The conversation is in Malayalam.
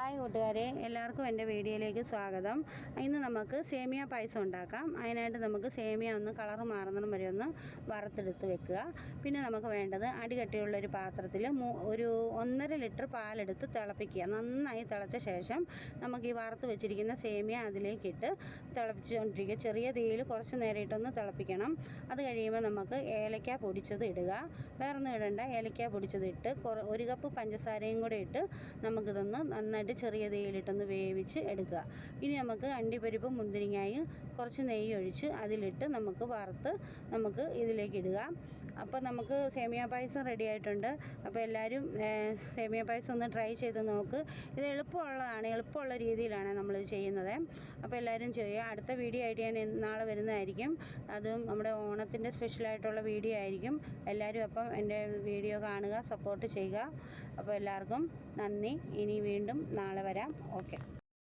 ഹായ് കൂട്ടുകാരെ, എല്ലാവർക്കും എൻ്റെ വീഡിയോയിലേക്ക് സ്വാഗതം. ഇന്ന് നമുക്ക് സേമിയ പായസം ഉണ്ടാക്കാം. അതിനായിട്ട് നമുക്ക് സേമിയ ഒന്ന് കളർ മാറുന്നിടം വരെ ഒന്ന് വറുത്തെടുത്ത് വെക്കുക. പിന്നെ നമുക്ക് വേണ്ടത് അടികട്ടിയുള്ളൊരു പാത്രത്തിൽ ഒരു 1.5 ലിറ്റർ പാലെടുത്ത് തിളപ്പിക്കുക. നന്നായി തിളച്ച ശേഷം നമുക്ക് ഈ വറുത്ത് വെച്ചിരിക്കുന്ന സേമിയ അതിലേക്കിട്ട് തിളപ്പിച്ചുകൊണ്ടിരിക്കുക. ചെറിയ തീയിൽ കുറച്ച് നേരം ഇട്ടൊന്ന് തിളപ്പിക്കണം. അത് കഴിയുമ്പോൾ നമുക്ക് ഏലക്ക പൊടിച്ചത് ഇടുക. വേറൊന്നും ഇടണ്ട, ഏലക്ക പൊടിച്ചത് ഇട്ട് 1 കപ്പ് പഞ്ചസാരയും കൂടെ ഇട്ട് നമുക്കിതൊന്ന് നന്നായിട്ട് ചെറിയ തീയിലിട്ടൊന്ന് വേവിച്ച് എടുക്കുക. ഇനി നമുക്ക് അണ്ടിപ്പരിപ്പ് മുന്തിരിങ്ങയും കുറച്ച് നെയ്യ് ഒഴിച്ച് അതിലിട്ട് നമുക്ക് വറുത്ത് നമുക്ക് ഇതിലേക്ക് ഇടുക. അപ്പോൾ നമുക്ക് സേമിയ പായസം റെഡി ആയിട്ടുണ്ട്. അപ്പോൾ എല്ലാവരും സേമിയ പായസം ഒന്ന് ട്രൈ ചെയ്ത് നോക്ക്. ഇത് എളുപ്പമുള്ള രീതിയിലാണ് നമ്മൾ ചെയ്യുന്നത്. അപ്പോൾ എല്ലാവരും ചെയ്യുക. അടുത്ത വീഡിയോ ആയിട്ട് ഞാൻ നാളെ വരുന്നതായിരിക്കും. അതും നമ്മുടെ ഓണത്തിൻ്റെ സ്പെഷ്യലായിട്ടുള്ള വീഡിയോ ആയിരിക്കും. എല്ലാവരും അപ്പം എൻ്റെ വീഡിയോ കാണുക, സപ്പോർട്ട് ചെയ്യുക. അപ്പോൾ എല്ലാവർക്കും നന്ദി. ഇനി വീണ്ടും നാളെ വരാം. ഓക്കെ.